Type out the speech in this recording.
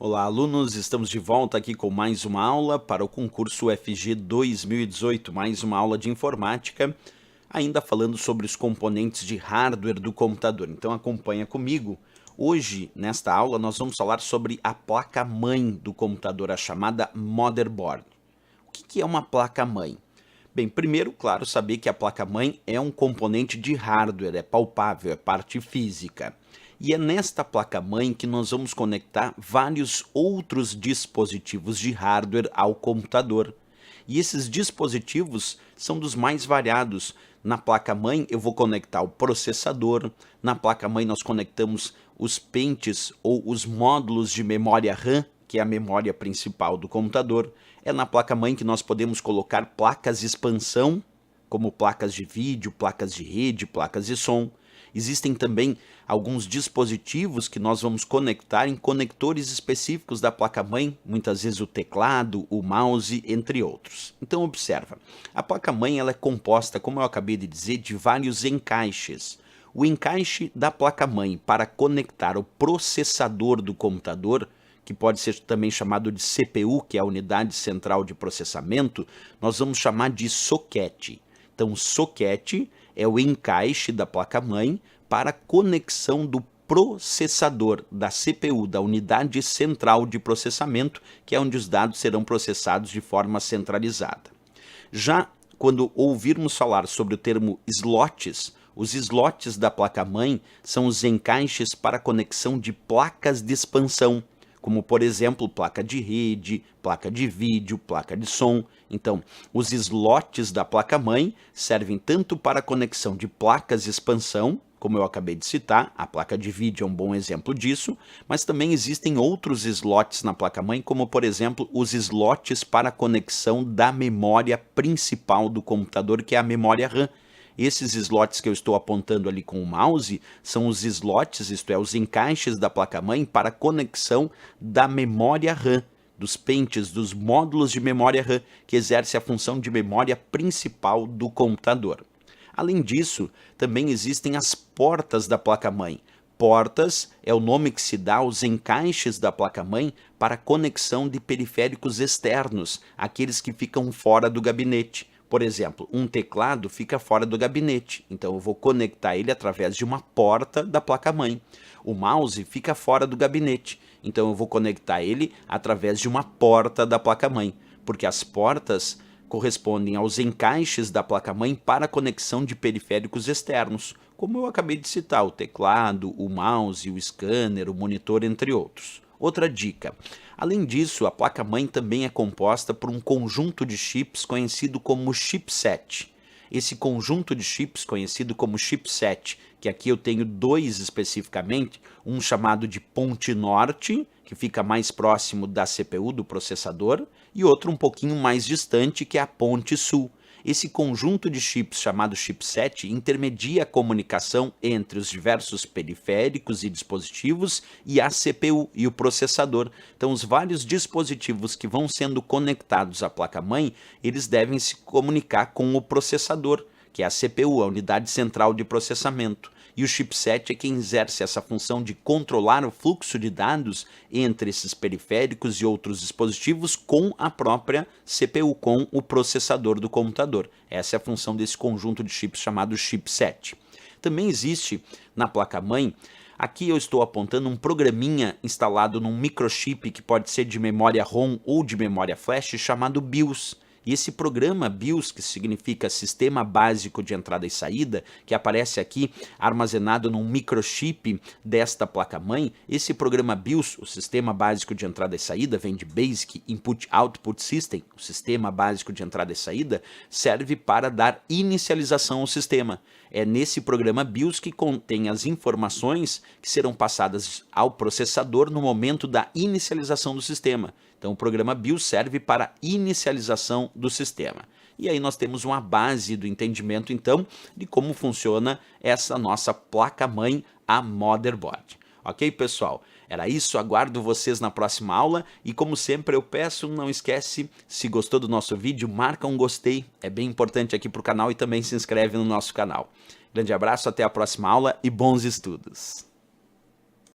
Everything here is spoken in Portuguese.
Olá, alunos! Estamos de volta aqui com mais uma aula para o concurso UFG 2018, mais uma aula de informática, ainda falando sobre os componentes de hardware do computador. Então acompanha comigo. Hoje, nesta aula, nós vamos falar sobre a placa-mãe do computador, a chamada motherboard. O que é uma placa-mãe? Bem, primeiro, claro, saber que a placa-mãe é um componente de hardware, é palpável, é parte física. E é nesta placa-mãe que nós vamos conectar vários outros dispositivos de hardware ao computador. E esses dispositivos são dos mais variados. Na placa-mãe eu vou conectar o processador, na placa-mãe nós conectamos os pentes ou os módulos de memória RAM, que é a memória principal do computador. É na placa-mãe que nós podemos colocar placas de expansão, como placas de vídeo, placas de rede, placas de som. Existem também alguns dispositivos que nós vamos conectar em conectores específicos da placa-mãe, muitas vezes o teclado, o mouse, entre outros. Então observa, a placa-mãe ela é composta, como eu acabei de dizer, de vários encaixes. O encaixe da placa-mãe para conectar o processador do computador, que pode ser também chamado de CPU, que é a unidade central de processamento, nós vamos chamar de soquete. Então, soquete é o encaixe da placa-mãe para conexão do processador da CPU, da unidade central de processamento, que é onde os dados serão processados de forma centralizada. Já quando ouvirmos falar sobre o termo slots, os slots da placa-mãe são os encaixes para conexão de placas de expansão, como por exemplo placa de rede, placa de vídeo, placa de som. Então, os slots da placa-mãe servem tanto para a conexão de placas de expansão, como eu acabei de citar, a placa de vídeo é um bom exemplo disso, mas também existem outros slots na placa-mãe, como por exemplo os slots para a conexão da memória principal do computador, que é a memória RAM. Esses slots que eu estou apontando ali com o mouse são os slots, isto é, os encaixes da placa-mãe para conexão da memória RAM, dos pentes, dos módulos de memória RAM, que exerce a função de memória principal do computador. Além disso, também existem as portas da placa-mãe. Portas é o nome que se dá aos encaixes da placa-mãe para conexão de periféricos externos, aqueles que ficam fora do gabinete. Por exemplo, um teclado fica fora do gabinete, então eu vou conectar ele através de uma porta da placa-mãe. O mouse fica fora do gabinete, então eu vou conectar ele através de uma porta da placa-mãe, porque as portas correspondem aos encaixes da placa-mãe para a conexão de periféricos externos, como eu acabei de citar, o teclado, o mouse, o scanner, o monitor, entre outros. Outra dica, além disso, a placa-mãe também é composta por um conjunto de chips conhecido como chipset. Esse conjunto de chips conhecido como chipset, que aqui eu tenho dois especificamente, um chamado de ponte norte, que fica mais próximo da CPU, do processador, e outro um pouquinho mais distante, que é a ponte sul. Esse conjunto de chips chamado chipset intermedia a comunicação entre os diversos periféricos e dispositivos e a CPU e o processador. Então, os vários dispositivos que vão sendo conectados à placa-mãe, eles devem se comunicar com o processador, que é a CPU, a unidade central de processamento. E o chipset é quem exerce essa função de controlar o fluxo de dados entre esses periféricos e outros dispositivos com a própria CPU, com o processador do computador. Essa é a função desse conjunto de chips chamado chipset. Também existe na placa-mãe, aqui eu estou apontando um programinha instalado num microchip que pode ser de memória ROM ou de memória flash chamado BIOS. E esse programa BIOS, que significa Sistema Básico de Entrada e Saída, que aparece aqui armazenado num microchip desta placa-mãe, esse programa BIOS, o Sistema Básico de Entrada e Saída, vem de Basic Input Output System, o Sistema Básico de Entrada e Saída, serve para dar inicialização ao sistema. É nesse programa BIOS que contém as informações que serão passadas ao processador no momento da inicialização do sistema. Então, o programa BIOS serve para inicialização do sistema. E aí nós temos uma base do entendimento, então, de como funciona essa nossa placa-mãe, a motherboard. Ok, pessoal? Era isso, aguardo vocês na próxima aula e, como sempre, eu peço, não esquece, se gostou do nosso vídeo, marca um gostei, é bem importante aqui para o canal, e também se inscreve no nosso canal. Grande abraço, até a próxima aula e bons estudos!